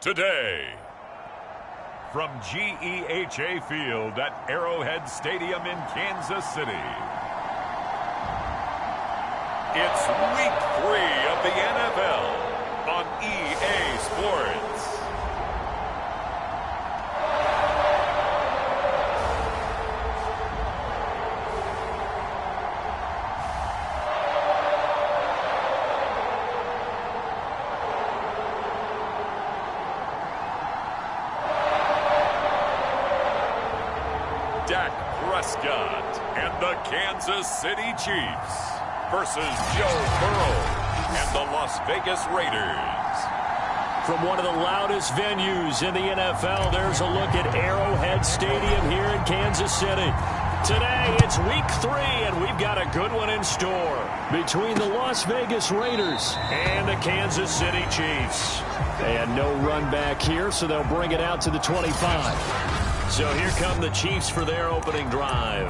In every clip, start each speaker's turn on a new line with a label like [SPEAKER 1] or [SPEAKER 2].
[SPEAKER 1] today. From GEHA Field at Arrowhead Stadium in Kansas City, it's Week 3 of the NFL on EA Sports. Dak Prescott and the Kansas City Chiefs versus Joe Burrow and the Las Vegas Raiders.
[SPEAKER 2] From one of the loudest venues in the NFL, there's a look at Arrowhead Stadium here in Kansas City. Today, it's Week 3, and we've got a good one in store between the Las Vegas Raiders and the Kansas City Chiefs. And no run back here, so they'll bring it out to the 25. So here come the Chiefs for their opening drive.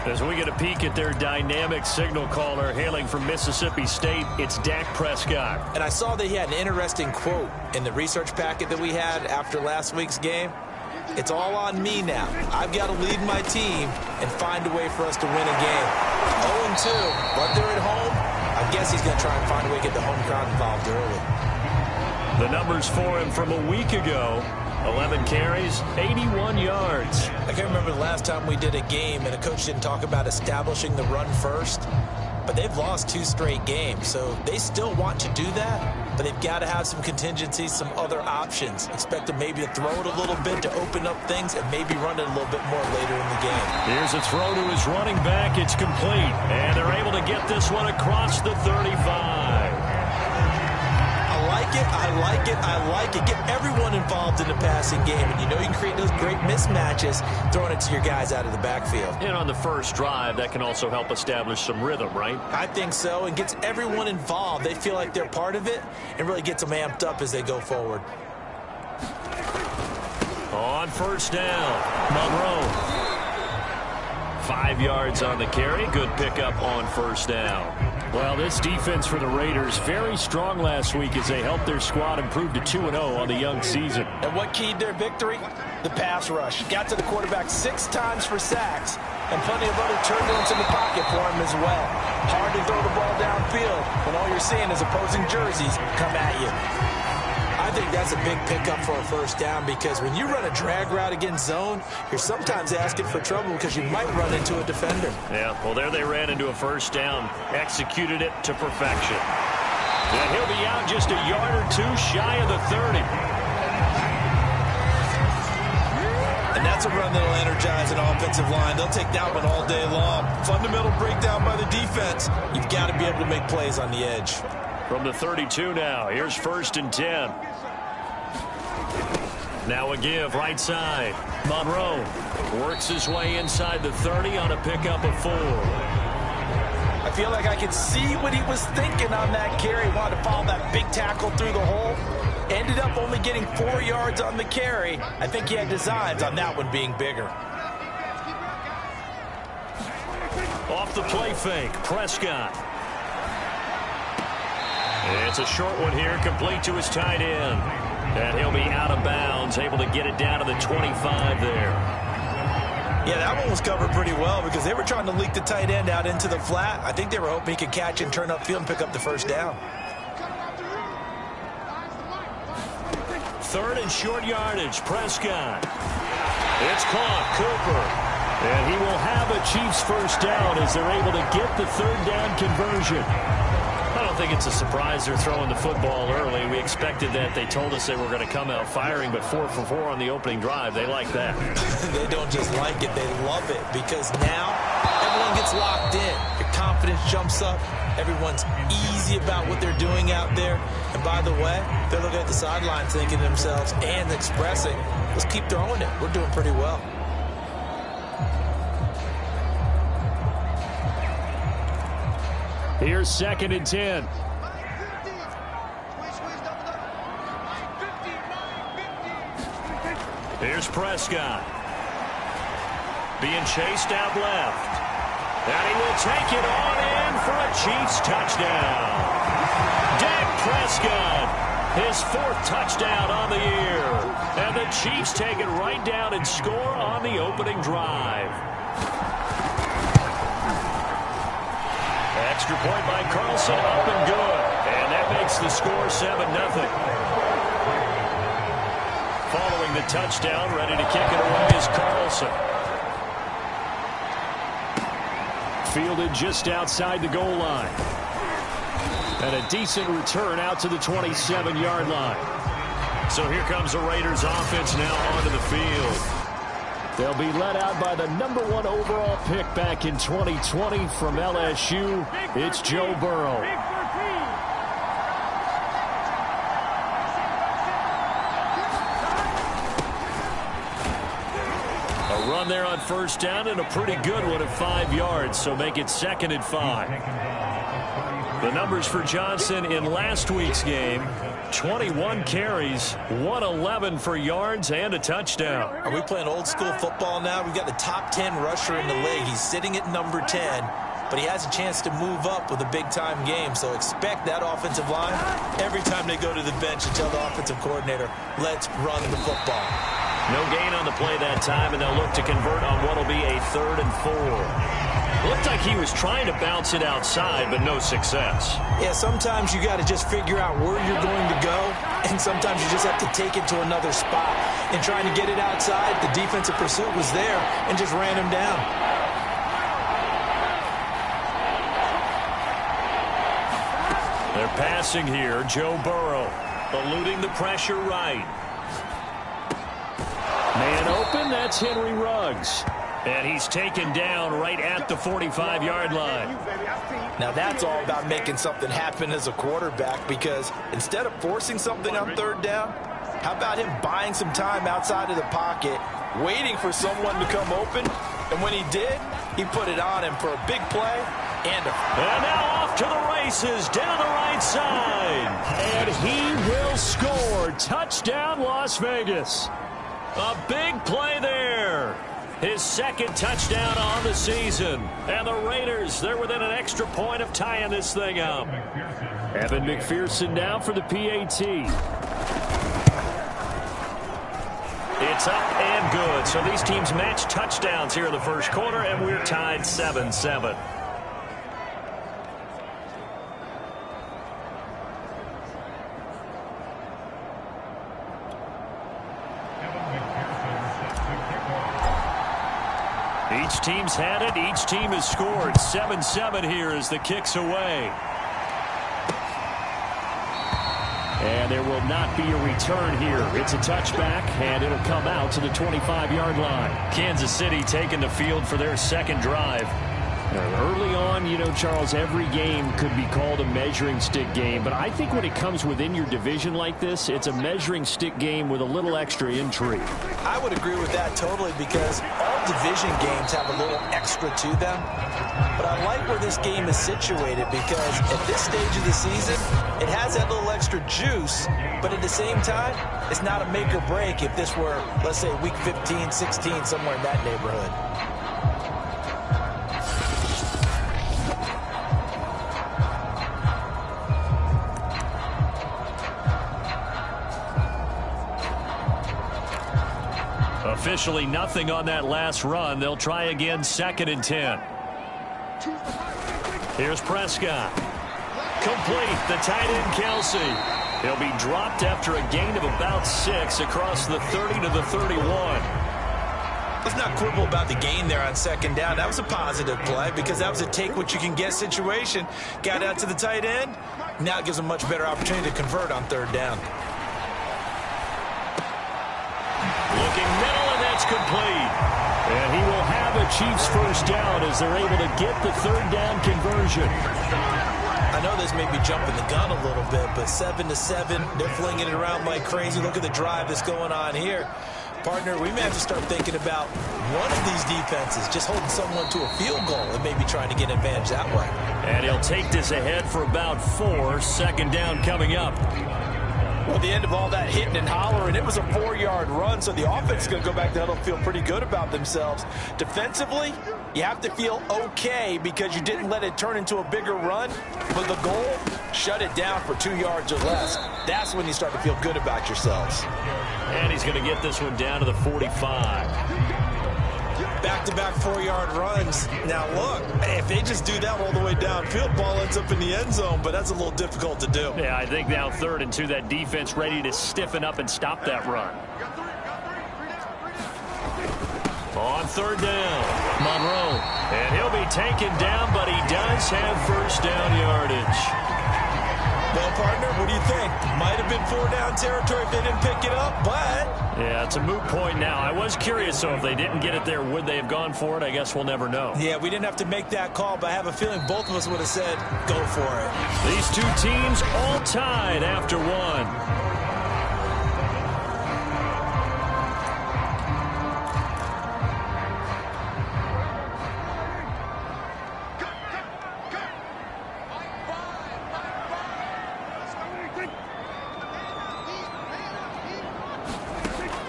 [SPEAKER 2] As we get a peek at their dynamic signal caller hailing from Mississippi State, it's Dak Prescott.
[SPEAKER 3] And I saw that he had an interesting quote in the research packet that we had after last week's game. It's all on me now. I've got to lead my team and find a way for us to win a game. 0-2, but they're at home. I guess he's going to try and find a way to get the home crowd involved early.
[SPEAKER 2] The numbers for him from a week ago: 11 carries, 81 yards.
[SPEAKER 3] I can't remember the last time we did a game and a coach didn't talk about establishing the run first. But they've lost 2 straight games, so they still want to do that. But they've got to have some contingencies, some other options. Expect them maybe to throw it a little bit to open up things and maybe run it a little bit more later in the game.
[SPEAKER 2] Here's a throw to his running back. It's complete. And they're able to get this one across the 35.
[SPEAKER 3] I like it. Get everyone involved in the passing game. And you know you can create those great mismatches throwing it to your guys out of the backfield.
[SPEAKER 2] And on the first drive, that can also help establish some rhythm, right?
[SPEAKER 3] I think so. And gets everyone involved. They feel like they're part of it and really gets them amped up as they go forward.
[SPEAKER 2] On first down, Monroe. 5 yards on the carry. Good pickup on first down. Well, this defense for the Raiders, very strong last week as they helped their squad improve to 2-0 on the young season.
[SPEAKER 3] And what keyed their victory? The pass rush. Got to the quarterback 6 times for sacks, and plenty of other turbulence in the pocket for him as well. Hard to throw the ball downfield when all you're seeing is opposing jerseys come at you. I think that's a big pickup for a first down, because when you run a drag route against zone, you're sometimes asking for trouble because you might run into a defender.
[SPEAKER 2] Yeah, well, there they ran into a first down, executed it to perfection. And he'll be out just a yard or 2 shy of the 30.
[SPEAKER 3] And that's a run that'll energize an offensive line. They'll take that one all day long. Fundamental breakdown by the defense. You've got to be able to make plays on the edge.
[SPEAKER 2] From the 32 now, here's 1st and 10. Now a give, right side. Monroe works his way inside the 30 on a pickup of 4.
[SPEAKER 3] I feel like I can see what he was thinking on that carry. Wanted to follow that big tackle through the hole. Ended up only getting 4 yards on the carry. I think he had designs on that one being bigger.
[SPEAKER 2] Off the play fake, Prescott. It's a short one here, complete to his tight end. And he'll be out of bounds, able to get it down to the 25 there.
[SPEAKER 3] Yeah, that one was covered pretty well because they were trying to leak the tight end out into the flat. I think they were hoping he could catch and turn upfield and pick up the first down.
[SPEAKER 2] 3rd and short yardage, Prescott. It's caught, Cooper. And he will have a Chiefs first down as they're able to get the 3rd down conversion. I don't think it's a surprise they're throwing the football early. We expected that. They told us they were going to come out firing, but 4 for 4 on the opening drive. They like that.
[SPEAKER 3] They don't just like it, they love it, because now everyone gets locked in. Your confidence jumps up. Everyone's easy about what they're doing out there. And by the way, they're looking at the sideline thinking to themselves and expressing, let's keep throwing it. We're doing pretty well.
[SPEAKER 2] Here's 2nd and 10. Here's Prescott. Being chased out left. And he will take it on in for a Chiefs touchdown. Dak Prescott His 4th touchdown on the year. And the Chiefs take it right down and score on the opening drive. Extra point by Carlson, up and good. And that makes the score 7-0. Following the touchdown, ready to kick it away is Carlson. Fielded just outside the goal line. And a decent return out to the 27-yard line. So here comes the Raiders offense now onto the field. They'll be led out by the #1 overall pick back in 2020 from LSU. It's Joe Burrow. A run there on first down and a pretty good one at 5 yards, so make it 2nd and 5. The numbers for Johnson in last week's game: 21 carries, 111 for yards, and a touchdown.
[SPEAKER 3] Are we playing old school football now? We've got the top 10 rusher in the league. He's sitting at number 10, but he has a chance to move up with a big-time game. So expect that offensive line every time they go to the bench to tell the offensive coordinator, let's run the football.
[SPEAKER 2] No gain on the play that time, and they'll look to convert on what will be a 3rd and 4. Looked like he was trying to bounce it outside, but no success.
[SPEAKER 3] Yeah, sometimes you got to just figure out where you're going to go, and sometimes you just have to take it to another spot. And trying to get it outside, the defensive pursuit was there and just ran him down.
[SPEAKER 2] They're passing here. Joe Burrow eluding the pressure right. Man open, that's Henry Ruggs. And he's taken down right at the 45-yard line.
[SPEAKER 3] Now that's all about making something happen as a quarterback, because instead of forcing something on 3rd down, how about him buying some time outside of the pocket, waiting for someone to come open, and when he did, he put it on him for a big play and
[SPEAKER 2] now off to the races down the right side. And he will score. Touchdown, Las Vegas. A big play there. His 2nd touchdown on the season. And the Raiders, they're within an extra point of tying this thing up. Evan McPherson now for the PAT. It's up and good. So these teams match touchdowns here in the first quarter, and we're tied 7-7. Each team's had it. Each team has scored. 7-7 here as the kick's away. And there will not be a return here. It's a touchback, and it'll come out to the 25-yard line. Kansas City taking the field for their 2nd drive. Early on, you know, Charles, every game could be called a measuring stick game. But I think when it comes within your division like this, it's a measuring stick game with a little extra intrigue.
[SPEAKER 3] I would agree with that totally, because all division games have a little extra to them. But I like where this game is situated, because at this stage of the season, it has that little extra juice. But at the same time, it's not a make or break if this were, let's say, week 15, 16, somewhere in that neighborhood.
[SPEAKER 2] Officially nothing on that last run. They'll try again, 2nd and 10. Here's Prescott. Complete. The tight end, Kelsey. He'll be dropped after a gain of about 6 across the 30 to the 31.
[SPEAKER 3] Let's not quibble about the gain there on 2nd down. That was a positive play, because that was a take-what-you-can-get situation. Got out to the tight end. Now it gives a much better opportunity to convert on 3rd down.
[SPEAKER 2] Looking middle, and that's complete. And he will have a Chiefs 1st down as they're able to get the 3rd down conversion.
[SPEAKER 3] I know this may be jumping the gun a little bit, but 7-7, they're flinging it around like crazy. Look at the drive that's going on here. Partner, we may have to start thinking about one of these defenses just holding someone to a field goal and maybe trying to get an advantage that way.
[SPEAKER 2] And he'll take this ahead for about 4. 2nd down coming up.
[SPEAKER 3] Well, at the end of all that hitting and hollering, it was a 4-yard run, so the offense is going to go back to the huddle and feel pretty good about themselves. Defensively, You have to feel okay because you didn't let it turn into a bigger run, but the goal, shut it down for 2 yards or less. That's when you start to feel good about yourselves.
[SPEAKER 2] And he's going to get this one down to the 45.
[SPEAKER 4] Back-to-back 4-yard runs. Now, look, if they just do that all the way downfield, ball ends up in the end zone, but that's a little difficult to do.
[SPEAKER 2] Yeah, I think now 3rd and 2, that defense ready to stiffen up and stop that run. On 3rd down, Monroe. And he'll be taken down, but he does have first down yardage.
[SPEAKER 4] Well, partner, what do you think? Might have been 4-down territory if they didn't pick it up, but...
[SPEAKER 2] Yeah, it's a moot point now. I was curious, so if they didn't get it there, would they have gone for it? I guess we'll never know.
[SPEAKER 4] Yeah, we didn't have to make that call, but I have a feeling both of us would have said, go for it.
[SPEAKER 2] These two teams all tied after one.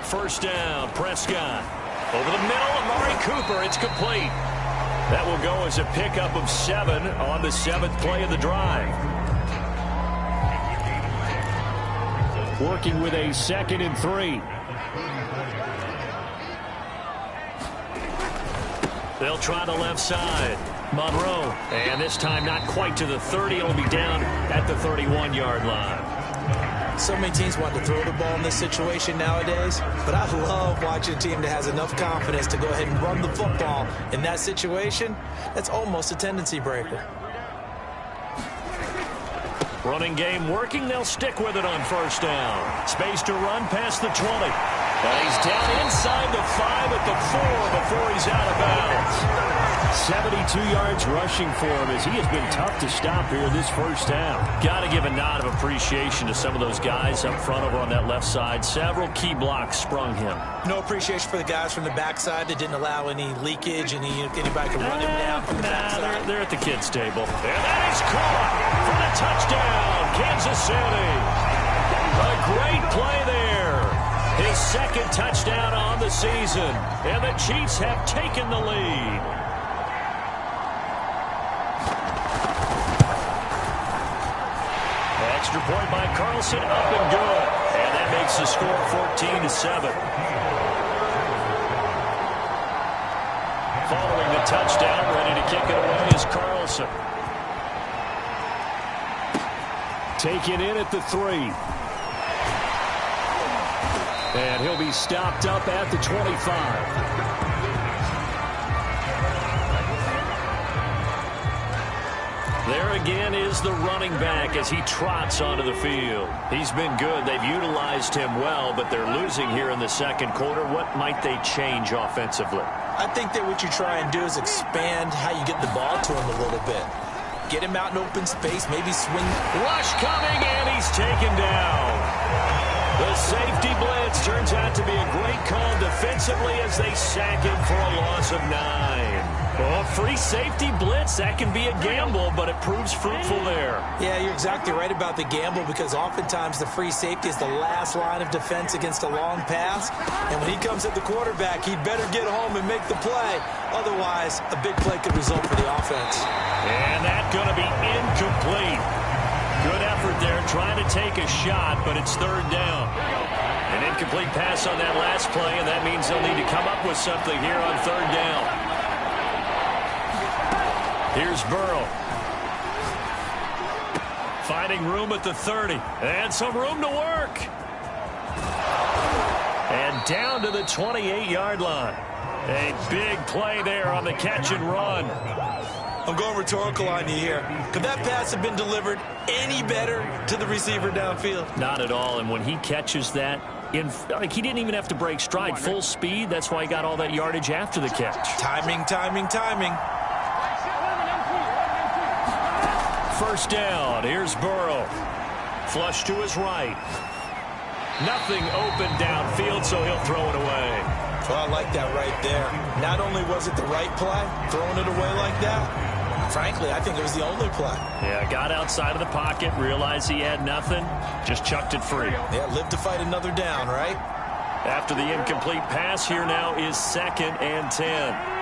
[SPEAKER 2] First down, Prescott. Over the middle, Amari Cooper. It's complete. That will go as a pickup of 7 on the 7th play of the drive. Working with a 2nd and 3. They'll try the left side. Monroe. And this time not quite to the 30. It'll be down at the 31-yard line.
[SPEAKER 3] So many teams want to throw the ball in this situation nowadays, but I love watching a team that has enough confidence to go ahead and run the football in that situation. That's almost a tendency breaker.
[SPEAKER 2] Running game working. They'll stick with it on first down. Space to run past the 20. And he's down inside the 5 at the 4 before he's out of bounds. 72 yards rushing for him as he has been tough to stop here this first half. Got to give a nod of appreciation to some of those guys up front over on that left side. Several key blocks sprung him.
[SPEAKER 3] No appreciation for the guys from the backside that didn't allow any leakage, anybody could run him down from the backside.
[SPEAKER 2] They're at the kids' table. And that is caught for the touchdown, Kansas City. A great play there. His 2nd touchdown on the season. And the Chiefs have taken the lead. Extra point by Carlson, up and good. And that makes the score 14-7. Following the touchdown, ready to kick it away is Carlson. Taken in at the 3. And he'll be stopped up at the 25. There again is the running back as he trots onto the field. He's been good. They've utilized him well, but they're losing here in the 2nd quarter. What might they change offensively?
[SPEAKER 3] I think that what you try and do is expand how you get the ball to him a little bit. Get him out in open space, maybe swing.
[SPEAKER 2] Rush coming, and he's taken down. The safety blitz turns out to be a great call defensively as they sack him for a loss of 9. Well, free safety blitz, that can be a gamble, but it proves fruitful there.
[SPEAKER 3] Yeah, you're exactly right about the gamble because oftentimes the free safety is the last line of defense against a long pass. And when he comes at the quarterback, he'd better get home and make the play. Otherwise, a big play could result for the offense.
[SPEAKER 2] And that's going to be incomplete. Good effort there trying to take a shot, but it's 3rd down. An incomplete pass on that last play, and that means they'll need to come up with something here on 3rd down. Here's Burrow. Finding room at the 30. And some room to work. And down to the 28-yard line. A big play there on the catch and run.
[SPEAKER 4] I'm going rhetorical on you here. Could that pass have been delivered any better to the receiver downfield?
[SPEAKER 2] Not at all. And when he catches that, he didn't even have to break stride. Full speed. That's why he got all that yardage after the catch.
[SPEAKER 4] Timing, timing, timing.
[SPEAKER 2] First down. Here's Burrow. Flush to his right. Nothing open downfield, so he'll throw it away.
[SPEAKER 3] Well, I like that right there. Not only was it the right play, throwing it away like that, frankly, I think it was the only play.
[SPEAKER 2] Yeah, got outside of the pocket, realized he had nothing, just chucked it free.
[SPEAKER 3] Yeah, live to fight another down, right?
[SPEAKER 2] After the incomplete pass, here now is 2nd and 10.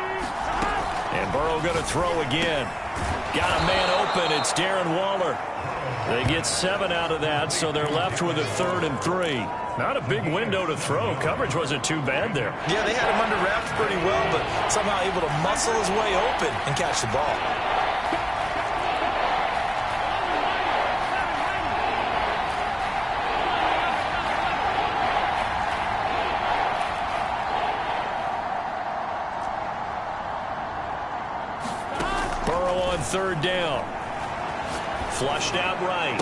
[SPEAKER 2] And Burrow going to throw again. Got a man open. It's Darren Waller. They get 7 out of that, so they're left with a 3rd and 3. Not a big window to throw. Coverage wasn't too bad there.
[SPEAKER 3] Yeah, they had him under wraps pretty well, but somehow able to muscle his way open and catch the ball.
[SPEAKER 2] Burrow on 3rd down. Flushed out right.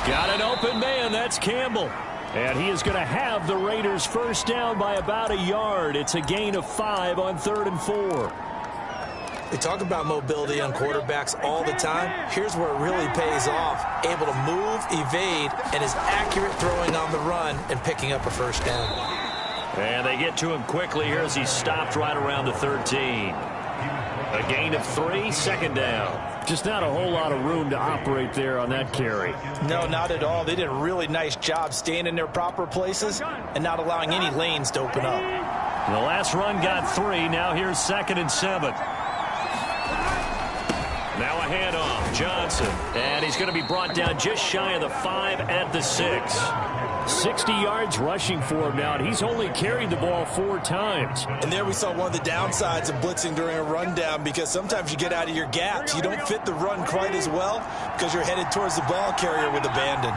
[SPEAKER 2] Got an open man. That's Campbell. And he is going to have the Raiders first down by about a yard. It's a gain of 5 on 3rd and 4.
[SPEAKER 3] They talk about mobility on quarterbacks all the time. Here's where it really pays off. Able to move, evade, and is accurate throwing on the run and picking up a first down.
[SPEAKER 2] And they get to him quickly here as he stopped right around the 13. A gain of 3, 2nd down. Just not a whole lot of room to operate there on that carry.
[SPEAKER 3] No, not at all. They did a really nice job staying in their proper places and not allowing any lanes to open up.
[SPEAKER 2] The last run got 3. Now here's 2nd and 7. Now a handoff. Johnson. And he's going to be brought down just shy of the 5 at the 6. 60 yards rushing for him now, and he's only carried the ball 4 times.
[SPEAKER 4] And there we saw one of the downsides of blitzing during a rundown, because sometimes you get out of your gaps. You don't fit the run quite as well because you're headed towards the ball carrier with abandon.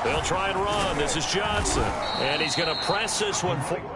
[SPEAKER 2] They'll try and run. This is Johnson. And he's going to press this one forward.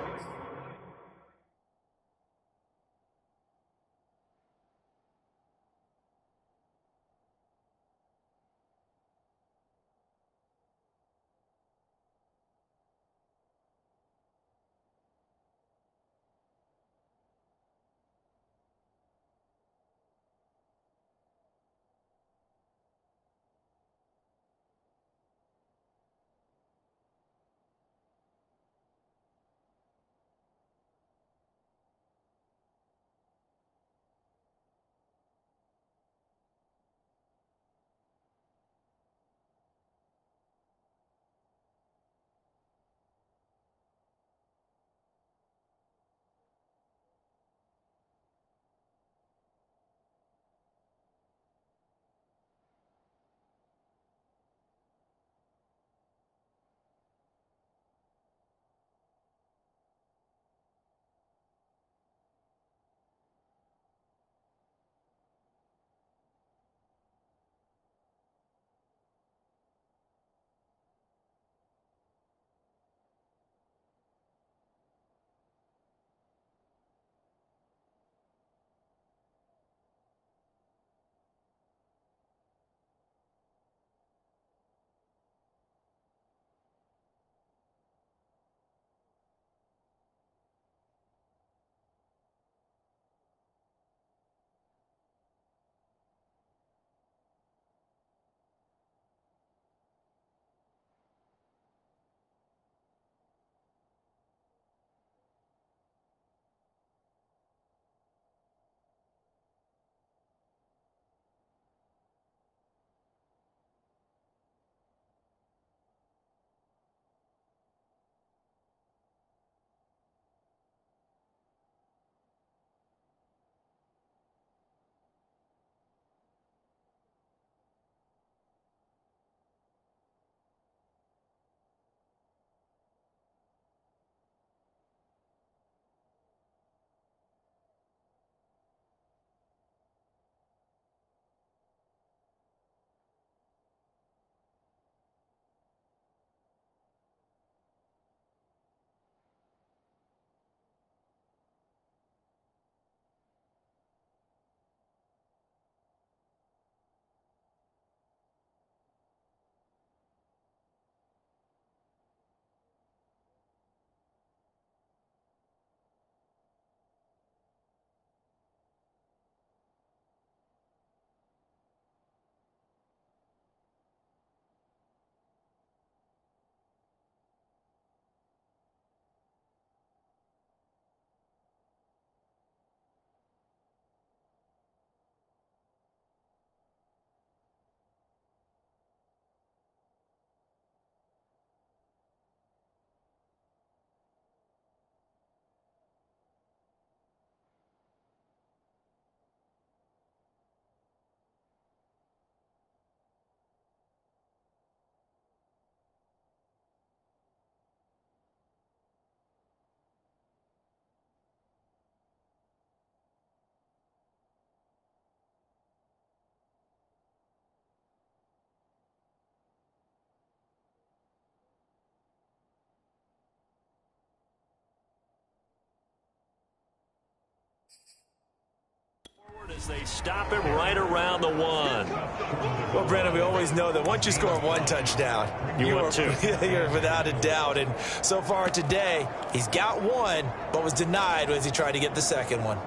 [SPEAKER 2] As they stop him right around the 1.
[SPEAKER 4] Well, Brandon, we always know that once you score one touchdown,
[SPEAKER 2] you want two.
[SPEAKER 4] You're without a doubt. And so far today, he's got one, but was denied as he tried to get the second one.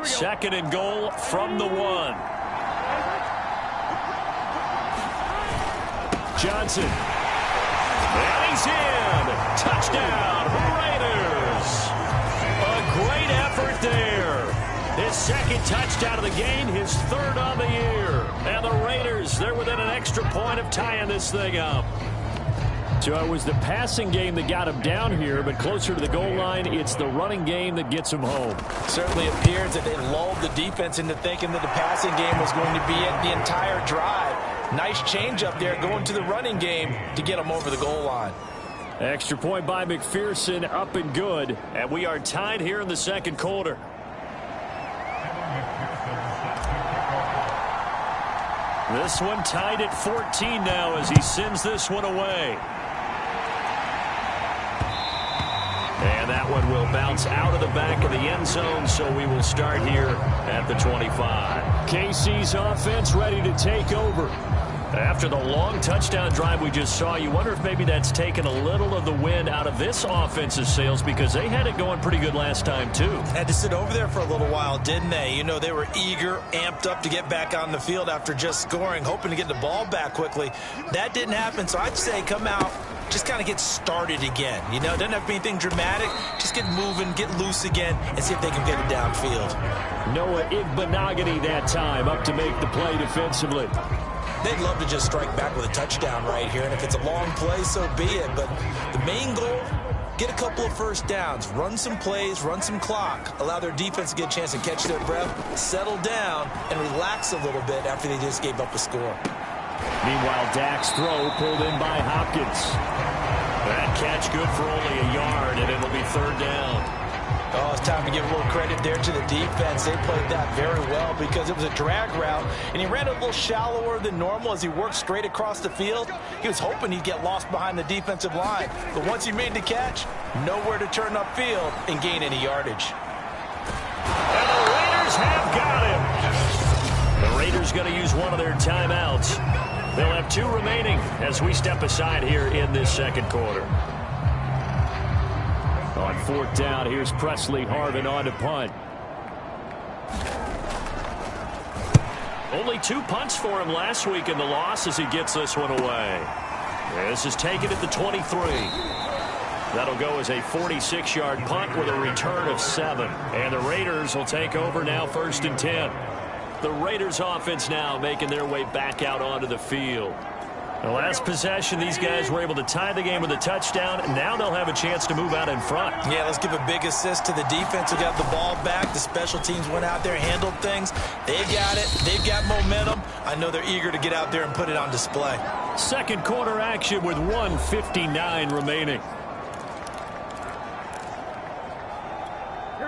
[SPEAKER 2] Second and goal from the 1. Johnson. And he's in. Touchdown, Raiders. A great effort there. His second touchdown of the game, his third on the year. And the Raiders, they're within an extra point of tying this thing up. So it was the passing game that got him down here, but closer to the goal line, it's the running game that gets him home.
[SPEAKER 3] Certainly appears that they lulled the defense into thinking that the passing game was going to be it the entire drive. Nice change up there going to the running game to get him over the goal line.
[SPEAKER 2] Extra point by McPherson, up and good. And we are tied here in the second quarter. This one tied at 14 now as he sends this one away. And that one will bounce out of the back of the end zone, so we will start here at the 25. KC's offense ready to take over. After the long touchdown drive we just saw, you wonder if maybe that's taken a little of the wind out of this offense's sails because they had it going pretty good last time, too.
[SPEAKER 4] Had to sit over there for a little while, didn't they? You know, they were eager, amped up to get back on the field after just scoring, hoping to get the ball back quickly. That didn't happen, so I'd say come out, just kind of get started again. You know, doesn't have to be anything dramatic. Just get moving, get loose again, and see if they can get it downfield.
[SPEAKER 2] Noah Igbenogany that time up to make the play defensively.
[SPEAKER 4] They'd love to just strike back with a touchdown right here, and if it's a long play, so be it. But the main goal, get a couple of first downs, run some plays, run some clock, allow their defense to get a chance to catch their breath, settle down, and relax a little bit after they just gave up a score.
[SPEAKER 2] Meanwhile, Dak's throw pulled in by Hopkins. That catch good for only a yard, and it'll be third down.
[SPEAKER 3] Oh, it's time to give a little credit there to the defense. They played that very well because it was a drag route, and he ran a little shallower than normal as he worked straight across the field. He was hoping he'd get lost behind the defensive line, but once he made the catch, nowhere to turn upfield and gain any yardage.
[SPEAKER 2] And the Raiders have got him. The Raiders going to use one of their timeouts. They'll have 2 remaining as we step aside here in this second quarter. On fourth down, here's Presley Harvin on to punt. Only 2 punts for him last week in the loss as he gets this one away. This is taken at the 23. That'll go as a 46-yard punt with a return of 7. And the Raiders will take over now 1st and 10. The Raiders offense now making their way back out onto the field. The last possession, these guys were able to tie the game with a touchdown. Now they'll have a chance to move out in front.
[SPEAKER 4] Yeah, let's give a big assist to the defense who got the ball back. The special teams went out there, handled things. They got it. They've got momentum. I know they're eager to get out there and put it on display.
[SPEAKER 2] Second quarter action with 1:59 remaining.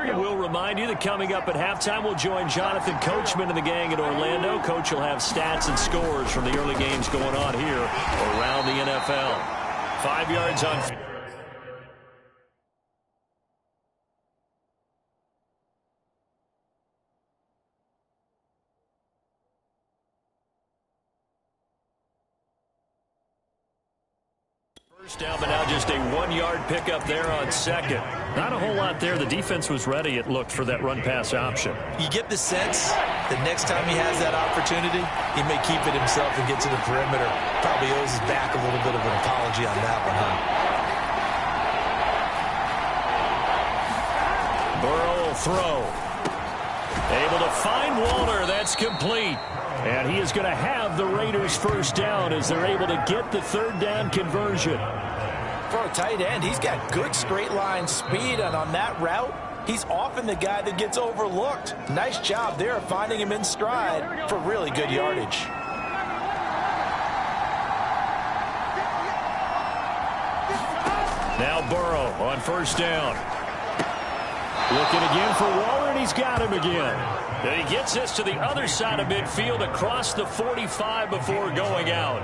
[SPEAKER 2] We'll remind you that coming up at halftime, we'll join Jonathan Coachman and the gang in Orlando. Coach will have stats and scores from the early games going on here around the NFL. 5 yards on. First down, but now just a 1-yard pickup there on second. Not a whole lot there. The defense was ready, it looked, for that run-pass option.
[SPEAKER 4] You get the sense that next time he has that opportunity, he may keep it himself and get to the perimeter. Probably owes his back a little bit of an apology on that one, huh?
[SPEAKER 2] Burrow will throw. Able to find Walter. That's complete. And he is going to have the Raiders first down as they're able to get the third down conversion.
[SPEAKER 3] For a tight end, he's got good straight line speed, and on that route, he's often the guy that gets overlooked. Nice job there finding him in stride for really good yardage.
[SPEAKER 2] Now Burrow on first down. Looking again for Waller, and he's got him again. And he gets this to the other side of midfield across the 45 before going out.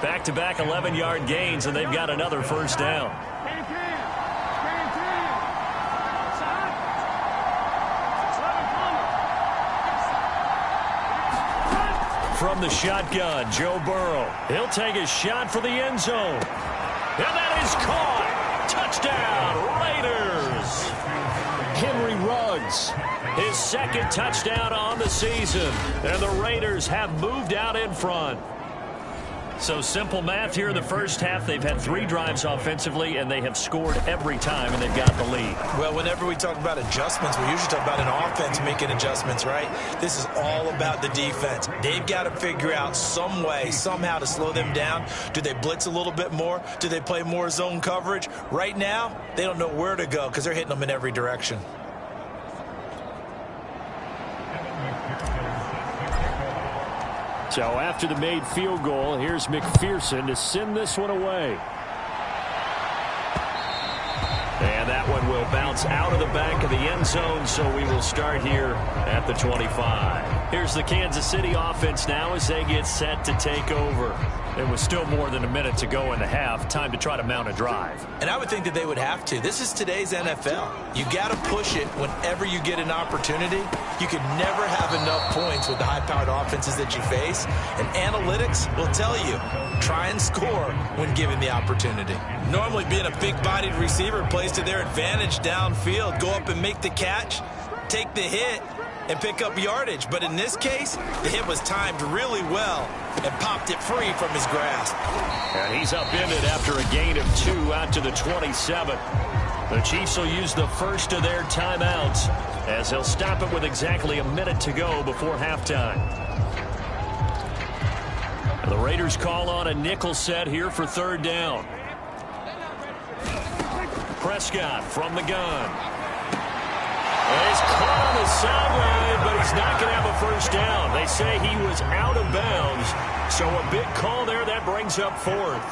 [SPEAKER 2] Back-to-back 11-yard gains, and they've got another first down. From the shotgun, Joe Burrow. He'll take a shot for the end zone. And that is caught. Touchdown, Raiders. Henry Ruggs, his second touchdown on the season. And the Raiders have moved out in front. So simple math here in the first half. They've had 3 drives offensively, and they have scored every time, and they've got the lead.
[SPEAKER 4] Well, whenever we talk about adjustments, we usually talk about an offense making adjustments, right? This is all about the defense. They've got to figure out some way, somehow to slow them down. Do they blitz a little bit more? Do they play more zone coverage? Right now, they don't know where to go because they're hitting them in every direction.
[SPEAKER 2] So after the made field goal, here's McPherson to send this one away. And that one will bounce out of the back of the end zone, so we will start here at the 25. Here's the Kansas City offense now as they get set to take over. It was still more than a minute to go in the half. Time to try to mount a drive.
[SPEAKER 4] And I would think that they would have to. This is today's NFL. You got to push it whenever you get an opportunity. You can never have enough points with the high-powered offenses that you face. And analytics will tell you, try and score when given the opportunity. Normally being a big-bodied receiver plays to their advantage downfield. Go up and make the catch, take the hit, and pick up yardage. But in this case, the hit was timed really well and popped it free from his grasp.
[SPEAKER 2] And he's upended after a gain of 2 out to the 27. The Chiefs will use the first of their timeouts as they'll stop it with exactly a minute to go before halftime. The Raiders call on a nickel set here for 3rd down. Prescott from the gun. And he's caught on the sideline, but he's not going to have a first down. They say he was out of bounds, so a big call there. That brings up 4th.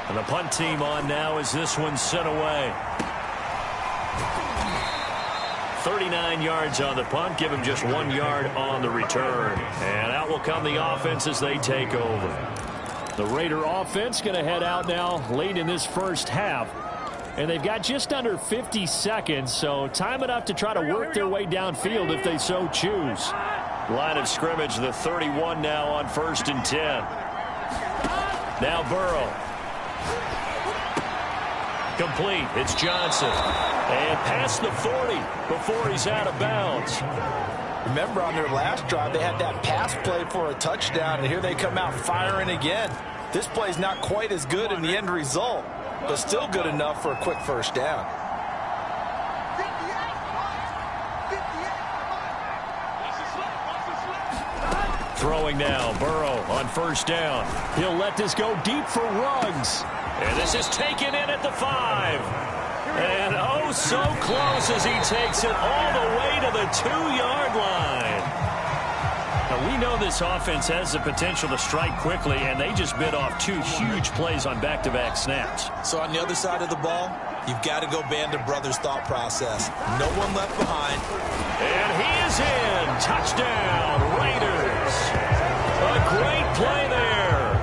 [SPEAKER 2] And the punt team on now as this one's sent away. 39 yards on the punt, give him just 1 yard on the return. And out will come the offense as they take over. The Raider offense going to head out now late in this first half. And they've got just under 50 seconds, so time enough to try to work their way downfield if they so choose. Line of scrimmage, the 31 now on 1st and 10. Now Burrow. Complete. It's Johnson. And past the 40 before he's out of bounds.
[SPEAKER 3] Remember on their last drive, they had that pass play for a touchdown, and here they come out firing again. This play's not quite as good in the end result, but still good enough for a quick first down.
[SPEAKER 2] Throwing now, Burrow on 1st down. He'll let this go deep for Ruggs. And this is taken in at the 5. And oh, so close as he takes it all the way to the 2-yard line. Now, we know this offense has the potential to strike quickly, and they just bit off 2 huge plays on back-to-back snaps.
[SPEAKER 4] So on the other side of the ball, you've got to go Band of Brothers thought process. No one left behind.
[SPEAKER 2] And he is in. Touchdown, Raiders. A great play there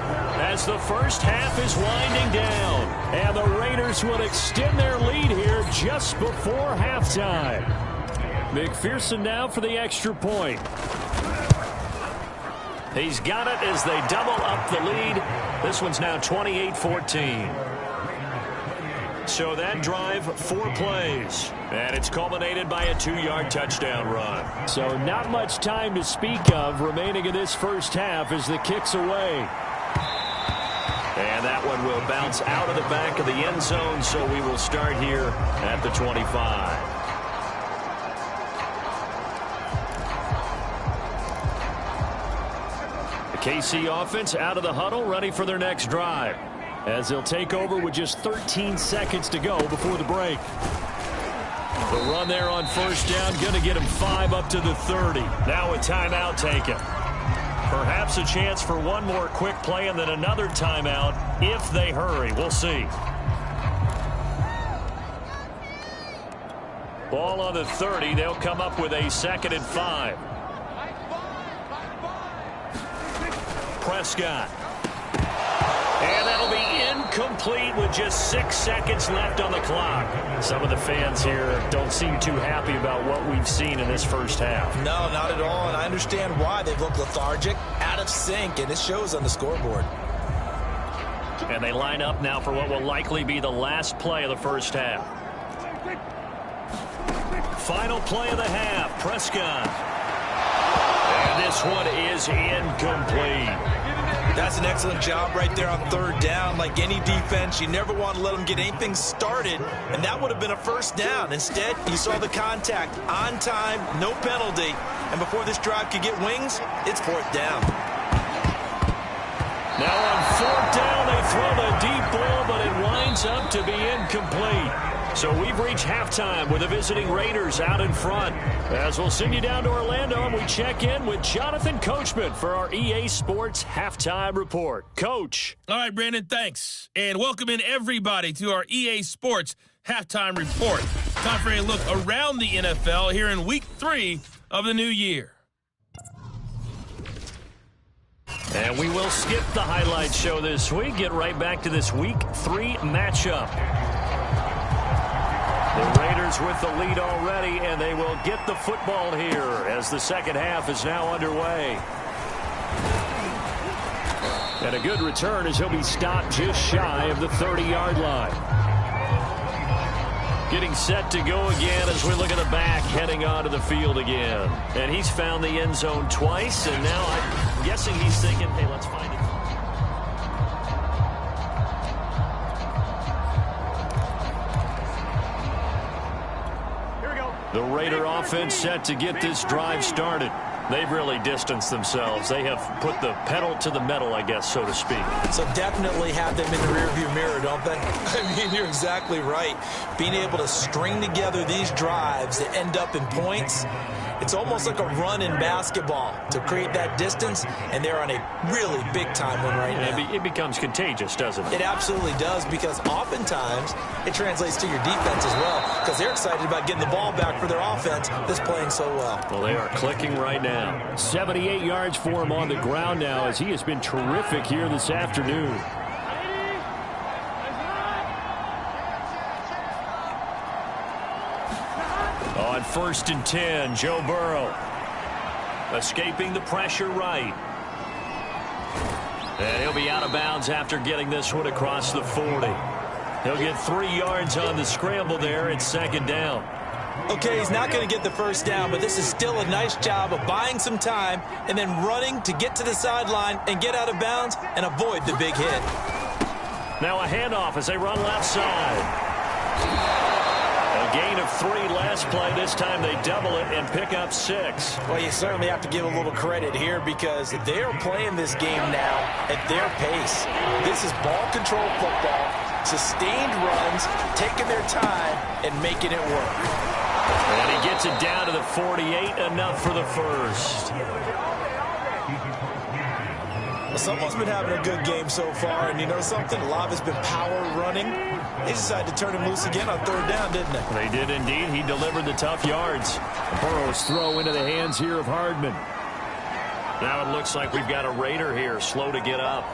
[SPEAKER 2] as the first half is winding down. And the Raiders will extend their lead here just before halftime. McPherson now for the extra point. He's got it as they double up the lead. This one's now 28-14. So that drive, 4 plays. And it's culminated by a 2-yard touchdown run. So not much time to speak of remaining in this first half as the kick's away. And that one will bounce out of the back of the end zone, so we will start here at the 25. KC offense out of the huddle, ready for their next drive, as they'll take over with just 13 seconds to go before the break. The run there on 1st down, going to get him 5 up to the 30. Now a timeout taken. Perhaps a chance for one more quick play and then another timeout if they hurry. We'll see. Ball on the 30. They'll come up with a 2nd and 5. Prescott. And that'll be incomplete with just 6 seconds left on the clock. Some of the fans here don't seem too happy about what we've seen in this first half.
[SPEAKER 4] No, not at all, and I understand why. They've looked lethargic, out of sync, and it shows on the scoreboard.
[SPEAKER 2] And they line up now for what will likely be the last play of the first half. Final play of the half, Prescott. And this one is incomplete.
[SPEAKER 4] That's an excellent job right there on third down. Like any defense, you never want to let them get anything started, and that would have been a first down. Instead, you saw the contact on time, no penalty, and before this drive could get wings, it's fourth down.
[SPEAKER 2] Now on fourth down, they throw the deep ball, but it winds up to be incomplete. So we've reached halftime with the visiting Raiders out in front. As we'll send you down to Orlando, and we check in with Jonathan Coachman for our EA Sports Halftime Report. Coach.
[SPEAKER 5] All right, Brandon, thanks. And welcome in everybody to our EA Sports Halftime Report. Time for a look around the NFL here in Week 3 of the new year.
[SPEAKER 2] And we will skip the highlight show this week. Get right back to this Week 3 matchup. The Raiders with the lead already, and they will get the football here as the second half is now underway. And a good return as he'll be stopped just shy of the 30-yard line. Getting set to go again as we look at the back heading onto the field again. And he's found the end zone twice, and now I'm guessing he's thinking, hey, let's find it. The Raider offense set to get this drive started. They've really distanced themselves. They have put the pedal to the metal, I guess, so to speak.
[SPEAKER 4] So definitely have them in the rearview mirror, don't they? I mean, you're exactly right. Being able to string together these drives that end up in points, it's almost like a run in basketball to create that distance, and they're on a really big-time one right now.
[SPEAKER 2] It becomes contagious, doesn't it?
[SPEAKER 4] It absolutely does, because oftentimes it translates to your defense as well, because they're excited about getting the ball back for their offense that's playing so well.
[SPEAKER 2] Well, they are clicking right now. 78 yards for him on the ground now, as he has been terrific here this afternoon. On 1st and 10, Joe Burrow escaping the pressure right. And he'll be out of bounds after getting this one across the 40. He'll get 3 yards on the scramble there. It's second down.
[SPEAKER 4] Okay, he's not going to get the first down, but this is still a nice job of buying some time and then running to get to the sideline and get out of bounds and avoid the big hit.
[SPEAKER 2] Now a handoff as they run left side. A gain of 3 last play. This time they double it and pick up 6.
[SPEAKER 3] Well, you certainly have to give a little credit here because they're playing this game now at their pace. This is ball control football, sustained runs, taking their time and making it work.
[SPEAKER 2] And he gets it down to the 48, enough for the first.
[SPEAKER 4] Well, someone's been having a good game so far, and you know something? A lot of it's been power running. They decided to turn him loose again on third down, didn't they?
[SPEAKER 2] They did indeed. He delivered the tough yards. Burrow's throw into the hands here of Hardman. Now it looks like we've got a Raider here, slow to get up.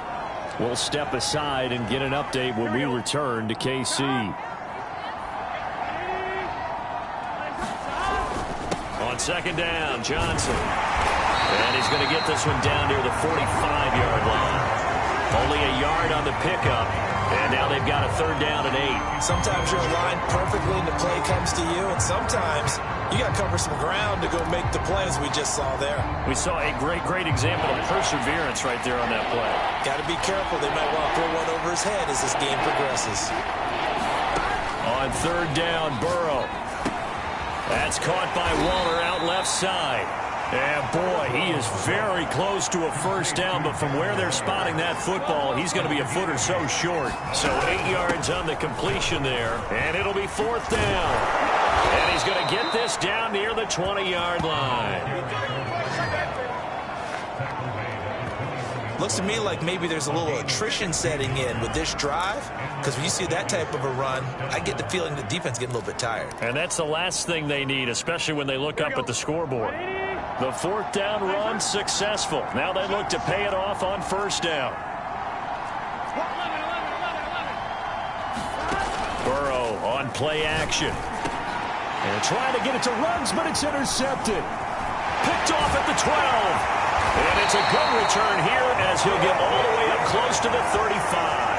[SPEAKER 2] We'll step aside and get an update when we return to KC. On second down, Johnson. And he's going to get this one down near the 45-yard line. Only a yard on the pickup. And now they've got a third down and 8.
[SPEAKER 4] Sometimes you're aligned perfectly and the play comes to you, and sometimes you got to cover some ground to go make the play, as we just saw there.
[SPEAKER 2] We saw a great example of perseverance right there on that play.
[SPEAKER 4] Got to be careful. They might want to throw one over his head as this game progresses.
[SPEAKER 2] On third down, Burrow. That's caught by Waller out left side. And, boy, he is very close to a first down, but from where they're spotting that football, he's going to be a foot or so short. So 8 yards on the completion there, and it'll be fourth down. And he's going to get this down near the 20-yard line.
[SPEAKER 4] Looks to me like maybe there's a little attrition setting in with this drive, because when you see that type of a run, I get the feeling the defense is getting a little bit tired.
[SPEAKER 2] And that's the last thing they need, especially when they look up at the scoreboard. The fourth down run successful. Now they look to pay it off on first down. Burrow on play action. And trying to get it to runs, but it's intercepted. Picked off at the 12. And it's a good return here as he'll get all the way up close to the 35.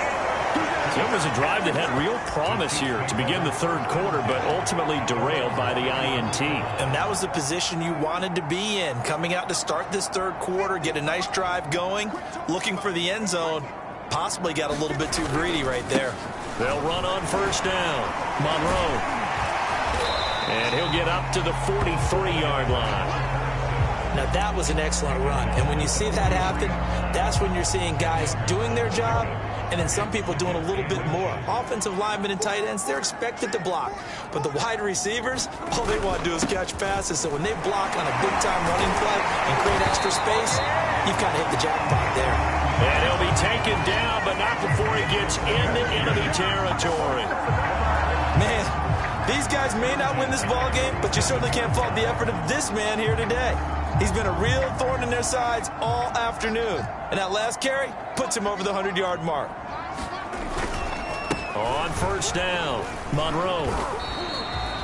[SPEAKER 2] It was a drive that had real promise here to begin the third quarter, but ultimately derailed by the INT.
[SPEAKER 3] And that was the position you wanted to be in, coming out to start this third quarter, get a nice drive going, looking for the end zone. Possibly got a little bit too greedy right there.
[SPEAKER 2] They'll run on first down. Monroe. And he'll get up to the 43-yard line.
[SPEAKER 3] Now, that was an excellent run. And when you see that happen, that's when you're seeing guys doing their job and then some people doing a little bit more. Offensive linemen and tight ends, they're expected to block. But the wide receivers, all they want to do is catch passes. So when they block on a big-time running play and create extra space, you've kind of hit the jackpot there.
[SPEAKER 2] And he'll be taken down, but not before he gets into enemy territory.
[SPEAKER 3] Man, these guys may not win this ball game, but you certainly can't fault the effort of this man here today. He's been a real thorn in their sides all afternoon. And that last carry puts him over the 100-yard mark.
[SPEAKER 2] On first down, Monroe.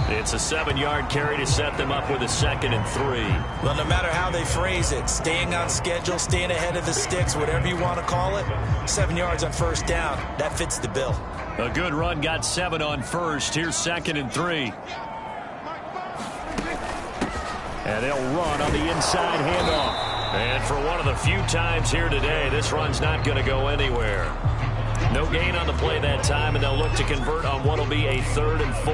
[SPEAKER 2] It's a 7-yard carry to set them up with a 2nd and 3.
[SPEAKER 3] Well, no matter how they phrase it, staying on schedule, staying ahead of the sticks, whatever you want to call it, 7 yards on first down, that fits the bill.
[SPEAKER 2] A good run got 7 on first. Here's 2nd and 3. And they'll run on the inside handoff. And for one of the few times here today, this run's not going to go anywhere. No gain on the play that time, and they'll look to convert on what will be a 3rd and 4.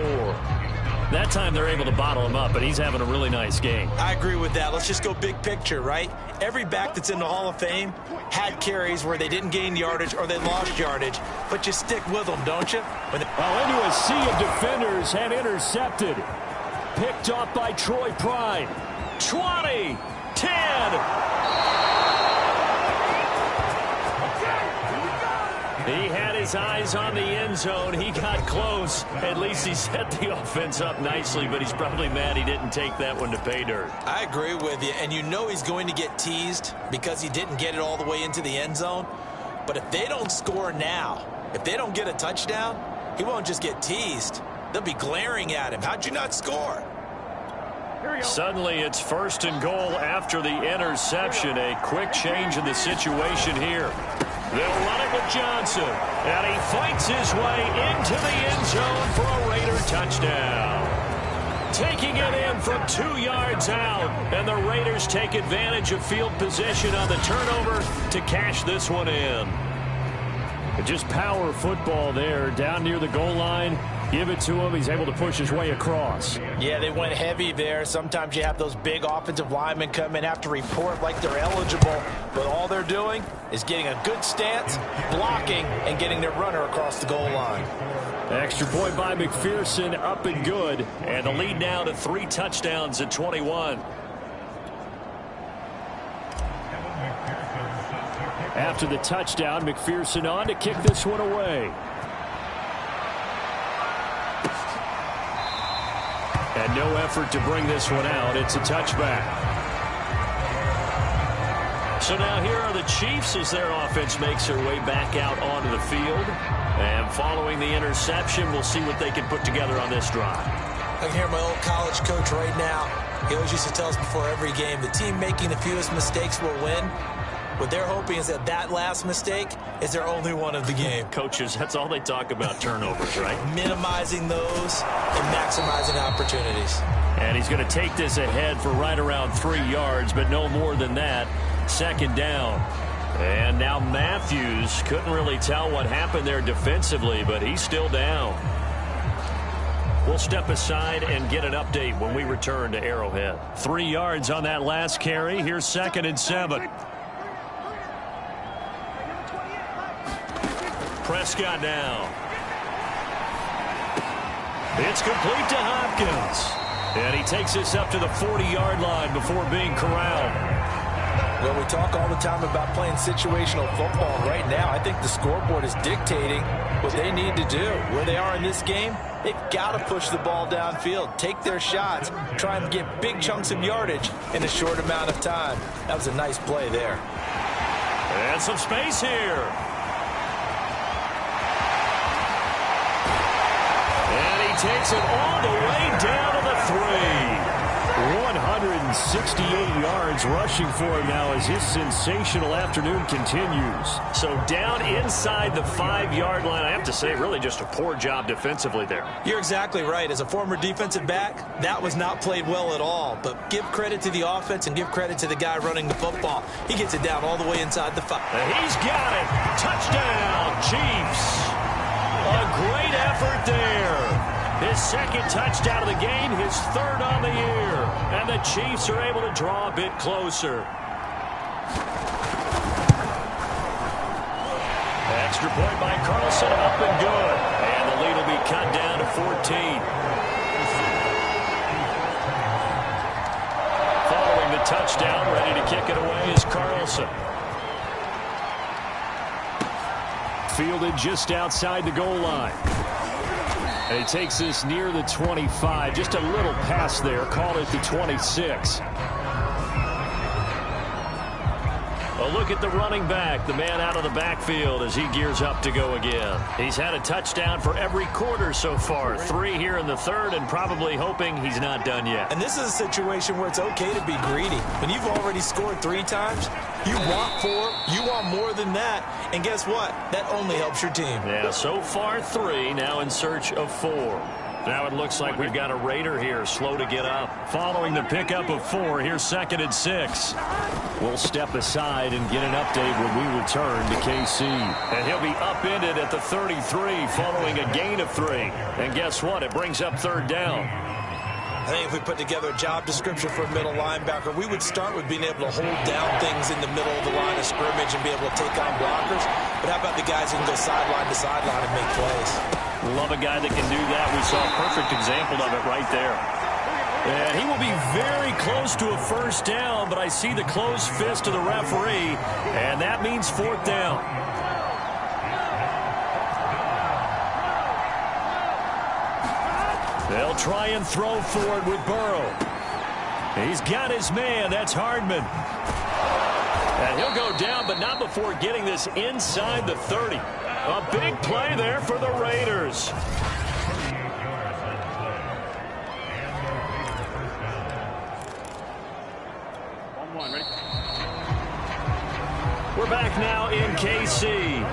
[SPEAKER 2] That time they're able to bottle him up, but he's having a really nice game.
[SPEAKER 3] I agree with that. Let's just go big picture, right? Every back that's in the Hall of Fame had carries where they didn't gain yardage or they lost yardage, but you stick with them, don't you?
[SPEAKER 2] Well, into a sea of defenders and intercepted. Picked off by Troy Pride. 20, 10. He had his eyes on the end zone. He got close. At least he set the offense up nicely, but he's probably mad he didn't take that one to pay dirt.
[SPEAKER 3] I agree with you, and you know he's going to get teased because he didn't get it all the way into the end zone. But if they don't score now, if they don't get a touchdown, he won't just get teased. They'll be glaring at him. How'd you not score?
[SPEAKER 2] Suddenly it's 1st and goal after the interception. A quick change in the situation here. They'll run it with Johnson, and he fights his way into the end zone for a Raider touchdown. Taking it in from 2 yards out, and the Raiders take advantage of field position on the turnover to cash this one in. Just power football there, down near the goal line. Give it to him. He's able to push his way across.
[SPEAKER 3] Yeah, they went heavy there. Sometimes you have those big offensive linemen come in, have to report like they're eligible, but all they're doing is getting a good stance, blocking, and getting their runner across the goal line.
[SPEAKER 2] Extra point by McPherson, up and good. And the lead now to 3 touchdowns at 21. After the touchdown, McPherson on to kick this one away. And no effort to bring this one out. It's a touchback. So now here are the Chiefs as their offense makes their way back out onto the field. And following the interception, we'll see what they can put together on this drive.
[SPEAKER 3] I can hear my old college coach right now. He always used to tell us before every game, the team making the fewest mistakes will win. What they're hoping is that that last mistake is their only one of the game.
[SPEAKER 2] Coaches, that's all they talk about, turnovers, right?
[SPEAKER 3] Minimizing those and maximizing opportunities.
[SPEAKER 2] And he's going to take this ahead for right around 3 yards, but no more than that. 2nd down. And now Matthews couldn't really tell what happened there defensively, but he's still down. We'll step aside and get an update when we return to Arrowhead. 3 yards on that last carry. Here's 2nd and 7. Prescott now. It's complete to Hopkins. And he takes us up to the 40-yard line before being corralled.
[SPEAKER 3] Well, we talk all the time about playing situational football. Right now, I think the scoreboard is dictating what they need to do. Where they are in this game, they've got to push the ball downfield, take their shots, try and get big chunks of yardage in a short amount of time. That was a nice play there.
[SPEAKER 2] And some space here. And he takes it all the way down to the 3. 168 yards rushing for him now as his sensational afternoon continues. So down inside the 5-yard line. I have to say, really just a poor job defensively there.
[SPEAKER 3] You're exactly right. As a former defensive back, that was not played well at all. But give credit to the offense and give credit to the guy running the football. He gets it down all the way inside the 5.
[SPEAKER 2] And he's got it. Touchdown, Chiefs. A great effort there. His second touchdown of the game, his third on the year. And the Chiefs are able to draw a bit closer. Extra point by Carlson, up and good. And the lead will be cut down to 14. Following the touchdown, ready to kick it away is Carlson. Fielded just outside the goal line. And he takes this near the 25. Just a little pass there. Call it the 26. A look at the running back, the man out of the backfield as he gears up to go again. He's had a touchdown for every quarter so far. 3 here in the third, and probably hoping he's not done yet.
[SPEAKER 3] And this is a situation where it's okay to be greedy. When you've already scored 3 times, you want 4, you want more than that. And guess what? That only helps your team.
[SPEAKER 2] Yeah, so far 3, now in search of 4. Now it looks like we've got a Raider here, slow to get up. Following the pickup of 4, here's 2nd and 6. We'll step aside and get an update when we return to KC. And he'll be upended at the 33 following a gain of 3. And guess what? It brings up 3rd down.
[SPEAKER 3] I think if we put together a job description for a middle linebacker, we would start with being able to hold down things in the middle of the line of scrimmage and be able to take on blockers. But how about the guys who can go sideline to sideline and make plays?
[SPEAKER 2] Love a guy that can do that. We saw a perfect example of it right there. And he will be very close to a 1st down, but I see the closed fist of the referee, and that means 4th down. They'll try and throw forward with Burrow. He's got his man. That's Hardman. And he'll go down, but not before getting this inside the 30. A big play there for the Raiders. We're back now in KC.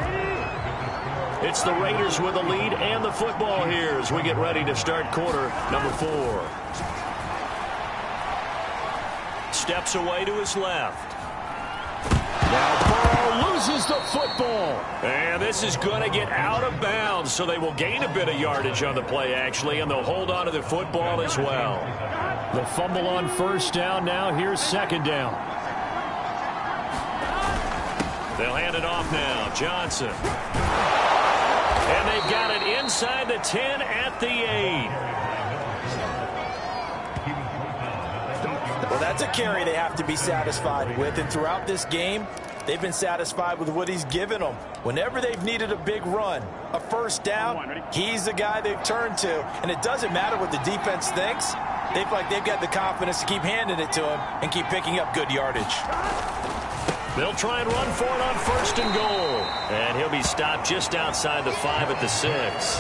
[SPEAKER 2] It's the Raiders with the lead and the football here as we get ready to start quarter number 4. Steps away to his left. Now Burrow loses the football. And this is going to get out of bounds, so they will gain a bit of yardage on the play, actually, and they'll hold on to the football as well. The fumble on 1st down. Now here's 2nd down. They'll hand it off now. Johnson. And they've got it inside the 10 at the 8.
[SPEAKER 3] Well, that's a carry they have to be satisfied with. And throughout this game, they've been satisfied with what he's given them. Whenever they've needed a big run, a 1st down, he's the guy they've turned to. And it doesn't matter what the defense thinks. They feel like they've got the confidence to keep handing it to him and keep picking up good yardage.
[SPEAKER 2] They'll try and run for it on 1st and goal. And he'll be stopped just outside the 5 at the 6.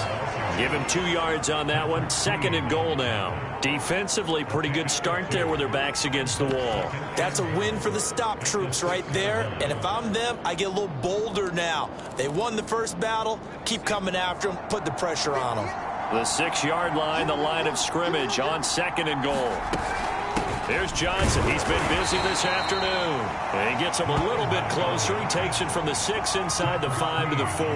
[SPEAKER 2] Give him 2 yards on that one. 2nd and goal now. Defensively, pretty good start there with their backs against the wall.
[SPEAKER 3] That's a win for the stop troops right there. And if I'm them, I get a little bolder now. They won the first battle. Keep coming after them. Put the pressure on them.
[SPEAKER 2] The 6-yard line, the line of scrimmage on 2nd and goal. Here's Johnson. He's been busy this afternoon. And he gets him a little bit closer. He takes it from the 6 inside the 5 to the 4.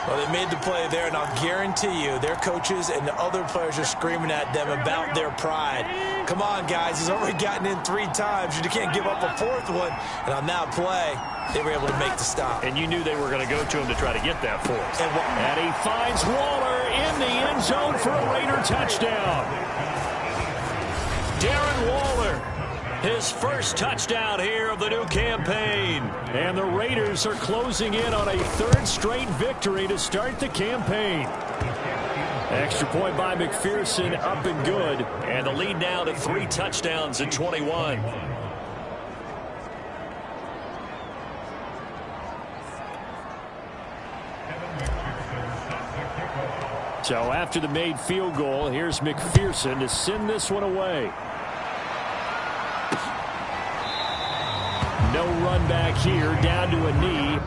[SPEAKER 3] Well, they made the play there, and I'll guarantee you their coaches and the other players are screaming at them about their pride. Come on, guys. He's already gotten in 3 times. You can't give up a 4th one. And on that play, they were able to make the stop.
[SPEAKER 2] And you knew they were going to go to him to try to get that 4th. And he finds Waller in the end zone for a Raider touchdown. Darren Waller His first touchdown here of the new campaign. And the Raiders are closing in on a third straight victory to start the campaign. Extra point by McPherson, up and good. And the lead now to 3 touchdowns at 21. So after the made field goal, here's McPherson to send this one away. No run back here, down to a knee.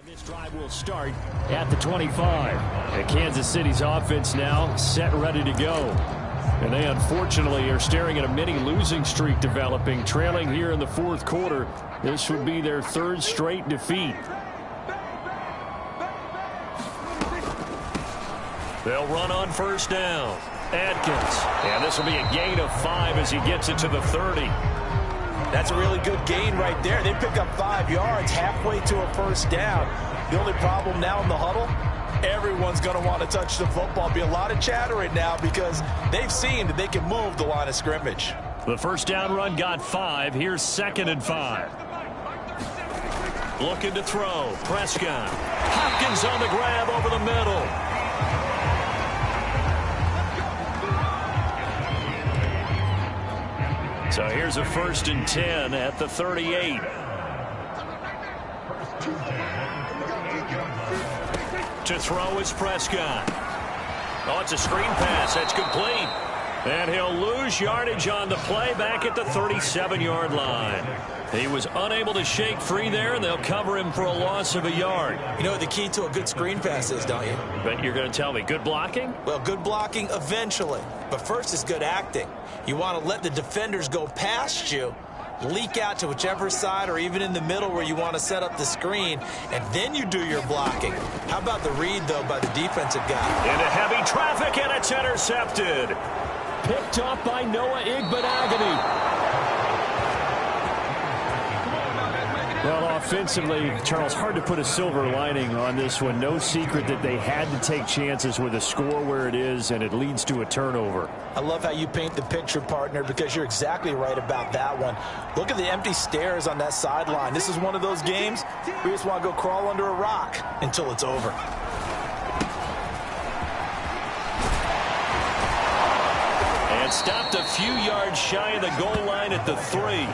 [SPEAKER 2] This drive will start at the 25. And Kansas City's offense now set and ready to go. And they unfortunately are staring at a mini losing streak developing, trailing here in the fourth quarter. This would be their third straight defeat. They'll run on first down. Atkins. And this will be a gain of 5 as he gets it to the 30.
[SPEAKER 3] That's a really good gain right there. They pick up 5 yards halfway to a first down. The only problem now in the huddle, everyone's going to want to touch the football. Be a lot of chattering now because they've seen that they can move the line of scrimmage.
[SPEAKER 2] The first down run got 5. Here's 2nd and 5. Looking to throw. Prescott. Hopkins on the grab over the middle. So here's a 1st and 10 at the 38. To throw is Prescott. Oh, it's a screen pass. That's complete. And he'll lose yardage on the play back at the 37-yard line. He was unable to shake free there, and they'll cover him for a loss of a yard.
[SPEAKER 3] You know what the key to a good screen pass is, don't you?
[SPEAKER 2] But you're going to tell me, good blocking?
[SPEAKER 3] Well, good blocking eventually. But first is good acting. You want to let the defenders go past you, leak out to whichever side or even in the middle where you want to set up the screen, and then you do your blocking. How about the read, though, by the defensive guy?
[SPEAKER 2] Into heavy traffic, and it's intercepted. Picked off by Noah Igbenogany. Well, offensively, Charles, hard to put a silver lining on this one. No secret that they had to take chances with a score where it is, and it leads to a turnover.
[SPEAKER 3] I love how you paint the picture, partner, because you're exactly right about that one. Look at the empty stares on that sideline. This is one of those games where you just want to go crawl under a rock until it's over.
[SPEAKER 2] And stopped a few yards shy of the goal line at the 3.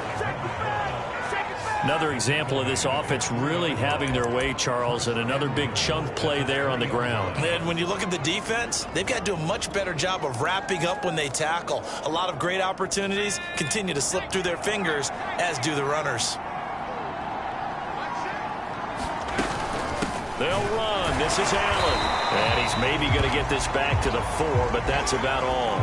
[SPEAKER 2] Another example of this offense really having their way, Charles, and another big chunk play there on the ground.
[SPEAKER 3] And when you look at the defense, they've got to do a much better job of wrapping up when they tackle. A lot of great opportunities continue to slip through their fingers, as do the runners.
[SPEAKER 2] They'll run. This is Allen. And he's maybe going to get this back to the 4, but that's about all.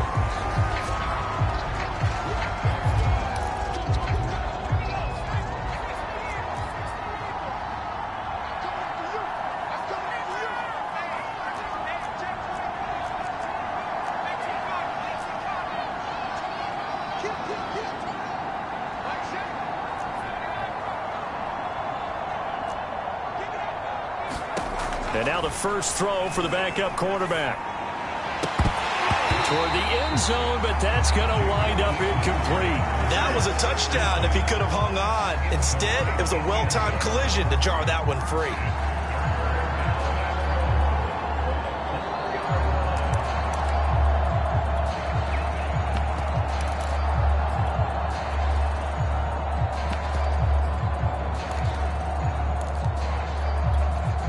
[SPEAKER 2] And now the first throw for the backup quarterback. Toward the end zone, but that's going to wind up incomplete.
[SPEAKER 3] That was a touchdown if he could have hung on. Instead, it was a well-timed collision to jar that one free.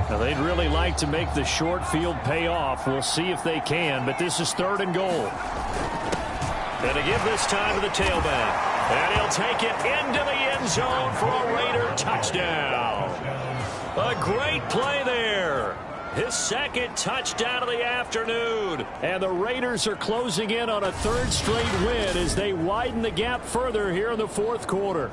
[SPEAKER 2] Now, they'd really like to make the short field pay off. We'll see if they can, but this is 3rd and goal. And to give this time to the tailback. And he'll take it into the end zone for a Raider touchdown. A great play there. His 2nd touchdown of the afternoon. And the Raiders are closing in on a 3rd straight win as they widen the gap further here in the 4th quarter.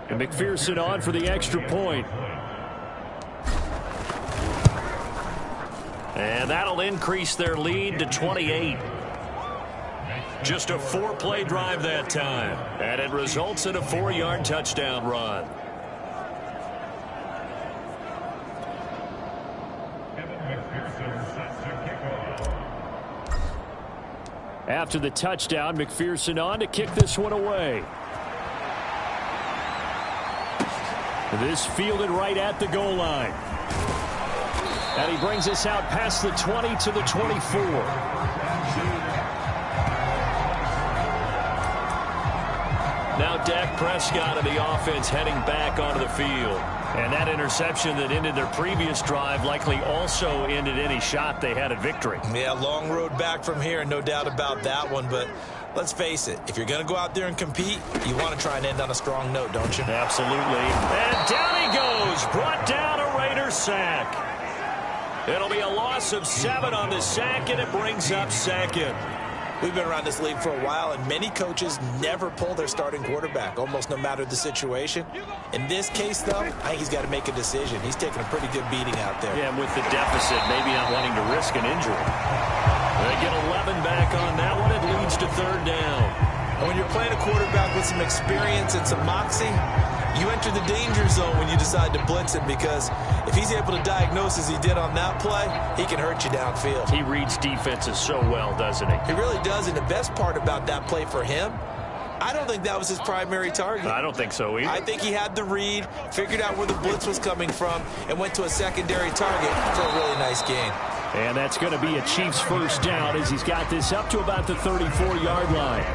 [SPEAKER 2] And McPherson on for the extra point. And that'll increase their lead to 28. Just a 4-play drive that time. And it results in a 4-yard touchdown run. After the touchdown, McPherson on to kick this one away. This fielded right at the goal line. And he brings us out past the 20 to the 24. Now Dak Prescott of the offense heading back onto the field. And that interception that ended their previous drive likely also ended any shot they had at victory.
[SPEAKER 3] Yeah, long road back from here, no doubt about that one. But let's face it, if you're going to go out there and compete, you want to try and end on a strong note, don't you?
[SPEAKER 2] Absolutely. And down he goes. Brought down a Raiders sack. It'll be a loss of 7 on the sack, and it brings up 2nd.
[SPEAKER 3] We've been around this league for a while, and many coaches never pull their starting quarterback, almost no matter the situation. In this case, though, I think he's got to make a decision. He's taking a pretty good beating out there.
[SPEAKER 2] Yeah, and with the deficit, maybe not wanting to risk an injury. They get 11 back on that one. It leads to 3rd down.
[SPEAKER 3] And when you're playing a quarterback with some experience and some moxie, you enter the danger zone when you decide to blitz him, because if he's able to diagnose as he did on that play, he can hurt you downfield.
[SPEAKER 2] He reads defenses so well, doesn't he?
[SPEAKER 3] He really does, and the best part about that play for him, I don't think that was his primary target.
[SPEAKER 2] I don't think so either.
[SPEAKER 3] I think he had the read, figured out where the blitz was coming from, and went to a secondary target for a really nice gain.
[SPEAKER 2] And that's going to be a Chiefs first down as he's got this up to about the 34-yard line.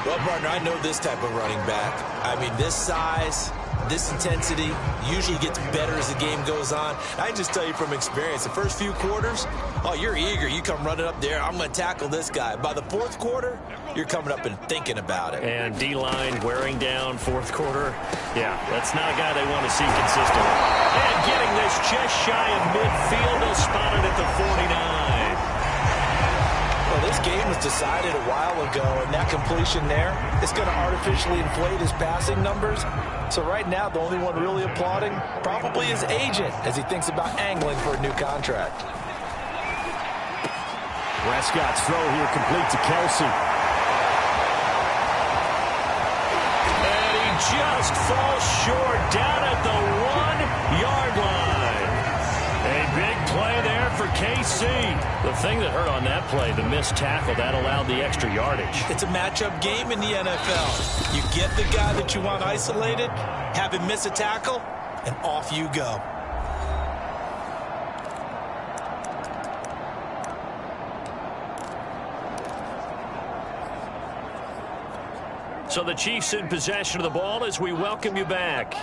[SPEAKER 3] Well, partner, I know this type of running back. I mean, this size, this intensity usually gets better as the game goes on. I can just tell you from experience, the first few quarters, oh, you're eager. You come running up there. I'm going to tackle this guy. By the 4th quarter, you're coming up and thinking about it.
[SPEAKER 2] And D-line wearing down 4th quarter. Yeah, that's not a guy they want to see consistently. And getting this just shy of midfield, they'll spot it at the 49.
[SPEAKER 3] Well, this This game was decided a while ago, and that completion there is going to artificially inflate his passing numbers. So right now, the only one really applauding probably his agent as he thinks about angling for a new contract.
[SPEAKER 2] Prescott's throw here complete to Kelsey. And he just falls short down at the 1-yard line. A big play there for KC. The thing that hurt on that play, the missed tackle, that allowed the extra yardage.
[SPEAKER 3] It's a matchup game in the NFL. You get the guy that you want isolated, have him miss a tackle, and off you go.
[SPEAKER 2] So the Chiefs in possession of the ball as we welcome you back.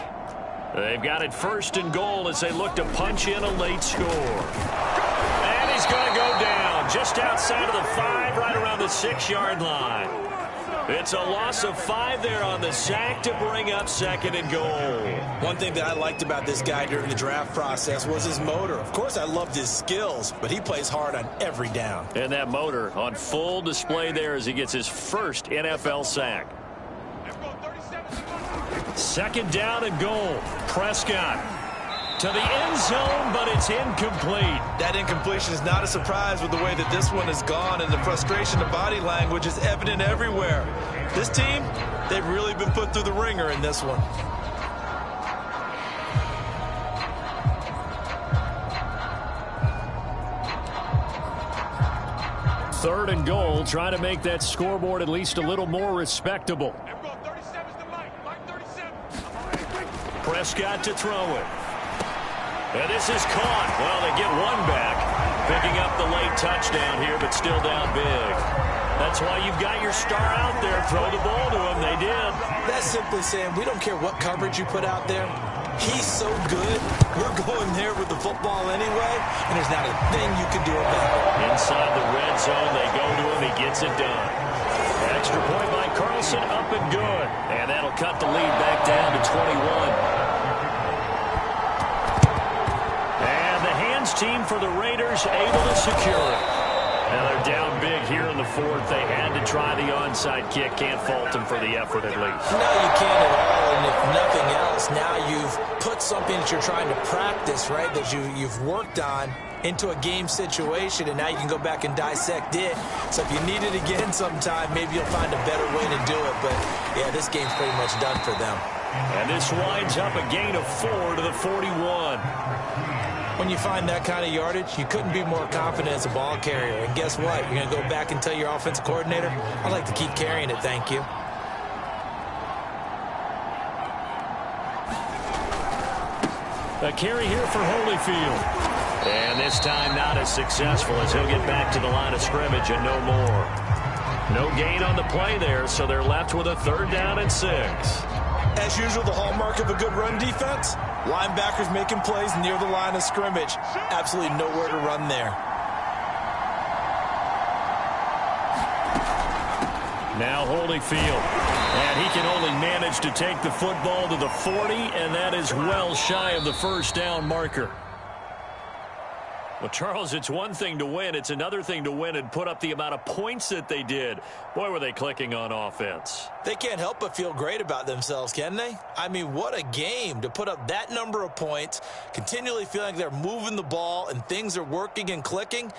[SPEAKER 2] They've got it 1st and goal as they look to punch in a late score. And he's going to go down just outside of the 5, right around the 6-yard line. It's a loss of 5 there on the sack to bring up 2nd and goal.
[SPEAKER 3] One thing that I liked about this guy during the draft process was his motor. Of course, I loved his skills, but he plays hard on every down.
[SPEAKER 2] And that motor on full display there as he gets his first NFL sack. 2nd down and goal. Prescott to the end zone, but it's incomplete.
[SPEAKER 3] That incompletion is not a surprise with the way that this one has gone, and the frustration of body language is evident everywhere. This team, they've really been put through the ringer in this one.
[SPEAKER 2] Third and goal, trying to make that scoreboard at least a little more respectable. Prescott to throw it. And this is caught. Well, they get one back. Picking up the late touchdown here, but still down big. That's why you've got your star out there. Throw the ball to him. They did.
[SPEAKER 3] That's simply saying we don't care what coverage you put out there. He's so good. We're going there with the football anyway, and there's not a thing you can do about it.
[SPEAKER 2] Inside the red zone, they go to him. He gets it done. Extra point by Carlson, up and good. And that'll cut the lead back down to 21. Team for the Raiders able to secure it. Now they're down big here in the 4th. They had to try the onside kick. Can't fault them for the effort at least.
[SPEAKER 3] No, you can't at all. And if nothing else, now you've put something that you're trying to practice, right, that you've worked on into a game situation, and now you can go back and dissect it. So if you need it again sometime, maybe you'll find a better way to do it. But, yeah, this game's pretty much done for them.
[SPEAKER 2] And this winds up a gain of 4 to the 41.
[SPEAKER 3] When you find that kind of yardage, you couldn't be more confident as a ball carrier. And guess what? You're going to go back and tell your offensive coordinator, I'd like to keep carrying it, thank you.
[SPEAKER 2] A carry here for Holyfield. And this time not as successful as he'll get back to the line of scrimmage and no more. No gain on the play there, so they're left with a 3rd down and 6.
[SPEAKER 3] As usual, the hallmark of a good run defense, linebackers making plays near the line of scrimmage. Absolutely nowhere to run there.
[SPEAKER 2] Now Holyfield. And he can only manage to take the football to the 40, and that is well shy of the 1st down marker. Well, Charles, it's one thing to win. It's another thing to win and put up the amount of points that they did. Boy, were they clicking on offense.
[SPEAKER 3] They can't help but feel great about themselves, can they? I mean, what a game to put up that number of points, continually feeling like they're moving the ball and things are working and clicking.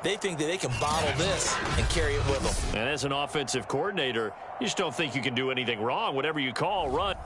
[SPEAKER 3] They think that they can bottle this and carry it with them.
[SPEAKER 2] And as an offensive coordinator, you just don't think you can do anything wrong. Whatever you call, run.